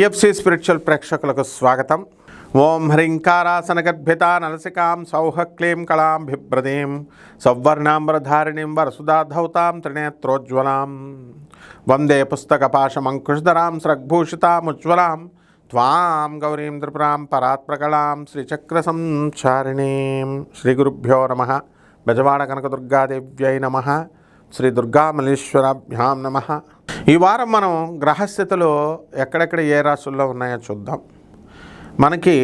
TFC spiritual ప్రేక్షకులకు స్వాగతం. ఓం హ్రీంకారాసనగర్భితా నలసికాం సౌహక్లీం కళాం బిభ్రదీం సౌవర్ణాంబరధారిణీం వరసుధాధౌతాం త్రినేత్రోజ్వలాం వందే పుస్తకపాశమంకుశధరాం స్రగ్భూషితాముజ్వలాం త్వాం గౌరీం త్రిపురాం పరాత్ప్రకళాం శ్రీచక్రసంచారిణీం. శ్రీగురుభ్యో నమః. బెజవాడ కనకదుర్గాదేవ్యై నమః. శ్రీ దుర్గామల్లేశ్వరాభ్యాం నమః. ఈ వారం మనం గ్రహస్థితులు ఎక్కడెక్కడ ఏ రాశుల్లో ఉన్నాయో చూద్దాం. మనకి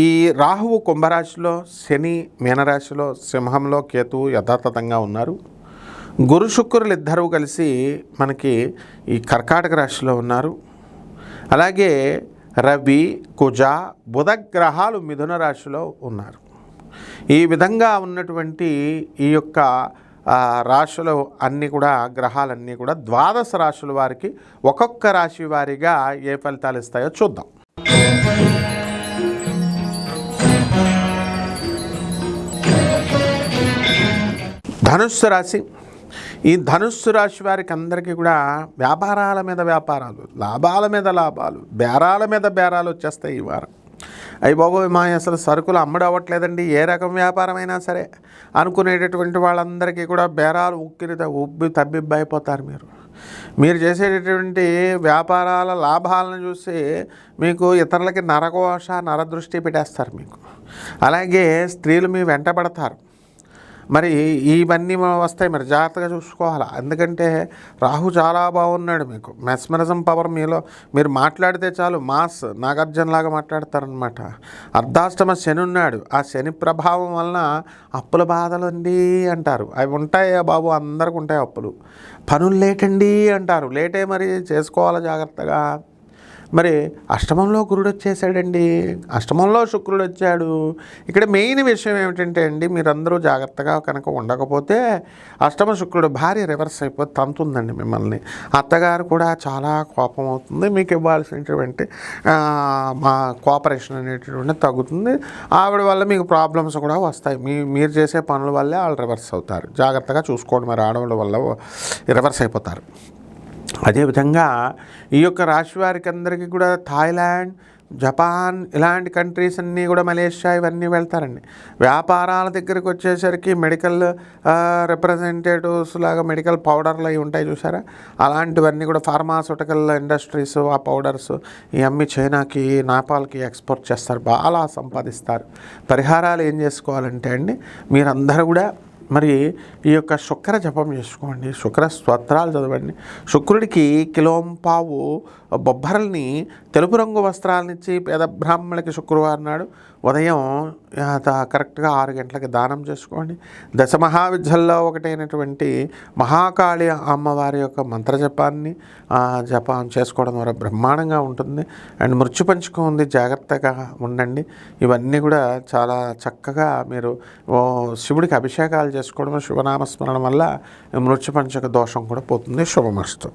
ఈ రాహువు కుంభరాశిలో, శని మీనరాశిలో, సింహంలో కేతువు యథాతథంగా ఉన్నారు. గురు శుక్రులు ఇద్దరూ కలిసి మనకి ఈ కర్కాటక రాశిలో ఉన్నారు. అలాగే రవి, కుజ, బుధ గ్రహాలు మిథున రాశిలో ఉన్నారు. ఈ విధంగా ఉన్నటువంటి ఈ యొక్క రాశులు అన్నీ కూడా, గ్రహాలన్నీ కూడా ద్వాదశ రాశుల వారికి ఒక్కొక్క రాశి వారిగా ఏ ఫలితాలు ఇస్తాయో చూద్దాం. ధనుస్సు రాశి. ఈ ధనుస్సు రాశి వారికి అందరికీ కూడా వ్యాపారాల మీద వ్యాపారాలు, లాభాల మీద లాభాలు, బేరాల మీద బేరాలు వచ్చేస్తాయి ఈ వారం. అయ్యి బాబోయ్, మా అసలు సరుకులు అమ్మడం అవ్వట్లేదండి, ఏ రకం వ్యాపారమైనా సరే అనుకునేటటువంటి వాళ్ళందరికీ కూడా బేరాలు ఉబ్బి తబ్బిబ్బైపోతారు. మీరు చేసేటటువంటి వ్యాపారాల లాభాలను చూసి మీకు ఇతరులకి నరకోశ నరదృష్టి పెట్టేస్తారు మీకు. అలాగే స్త్రీలు మీ వెంటబడతారు. మరి ఇవన్నీ వస్తాయి, మరి జాగ్రత్తగా చూసుకోవాలి. ఎందుకంటే రాహు చాలా బాగున్నాడు మీకు. మెస్మరిజం పవర్ మీలో, మీరు మాట్లాడితే చాలు మాస్ నాగార్జునలాగా మాట్లాడతారనమాట. అర్ధాష్టమ శని ఉన్నాడు. ఆ శని ప్రభావం వలన అప్పుల బాధలు అండి అంటారు. అవి ఉంటాయా బాబు, అందరికి ఉంటాయి అప్పులు. పనులు లేటండి అంటారు. లేటే మరి చేసుకోవాలి జాగ్రత్తగా. మరి అష్టమంలో గురుడు వచ్చేసాడండి, అష్టమంలో శుక్రుడు వచ్చాడు. ఇక్కడ మెయిన్ విషయం ఏమిటంటే అండి, మీరందరూ జాగ్రత్తగా కనుక ఉండకపోతే అష్టమ శుక్రుడు భార్య రివర్స్ అయిపోతే తంతుందండి మిమ్మల్ని. అత్తగారు కూడా చాలా కోపం అవుతుంది. మీకు ఇవ్వాల్సినటువంటి మా కోఆపరేషన్ అనేటటువంటి తగ్గుతుంది. ఆవిడ వల్ల మీకు ప్రాబ్లమ్స్ కూడా వస్తాయి. మీరు చేసే పనుల వల్లే వాళ్ళు రివర్స్ అవుతారు. జాగ్రత్తగా చూసుకోండి. మరి ఆడవాళ్ళ వల్ల రివర్స్ అయిపోతారు. అదేవిధంగా ఈ యొక్క రాశి వారికి అందరికీ కూడా థాయిలాండ్, జపాన్ ఇలాంటి కంట్రీస్ అన్నీ కూడా, మలేషియా ఇవన్నీ వెళ్తారండి. వ్యాపారాల దగ్గరికి వచ్చేసరికి మెడికల్ రిప్రజెంటేటివ్స్ లాగా మెడికల్ పౌడర్లు అవి ఉంటాయి చూసారా, అలాంటివన్నీ కూడా ఫార్మాస్యూటికల్ ఇండస్ట్రీస్, ఆ పౌడర్స్ ఈ అమ్మి చైనాకి, నేపాల్కి ఎక్స్పోర్ట్ చేస్తారు, బాగా సంపాదిస్తారు. పరిహారాలు ఏం చేసుకోవాలంటే అండి, మీరందరూ కూడా మరి ఈ యొక్క శుక్ర జపం చేసుకోండి, శుక్ర స్తోత్రాలు చదవండి. శుక్రుడికి కిలోంపావు బొబ్బరల్ని, తెలుపు రంగు వస్త్రాలనిచ్చి పేద బ్రాహ్మణులకి శుక్రవారం నాడు ఉదయం కరెక్ట్గా 6 గంటలకి దానం చేసుకోండి. దశ మహావిద్యల్లో ఒకటైనటువంటి మహాకాళి అమ్మవారి యొక్క మంత్రజపాన్ని జపం చేసుకోవడం ద్వారా బ్రహ్మాండంగా ఉంటుంది. అండ్ మృత్యుపంచకం ఉంది, జాగ్రత్తగా ఉండండి. ఇవన్నీ కూడా చాలా చక్కగా మీరు శివుడికి అభిషేకాలు చేసుకోవడం, శుభనామస్మరణ వల్ల మృత్యుపంచక దోషం కూడా పోతుంది. శుభమస్తు.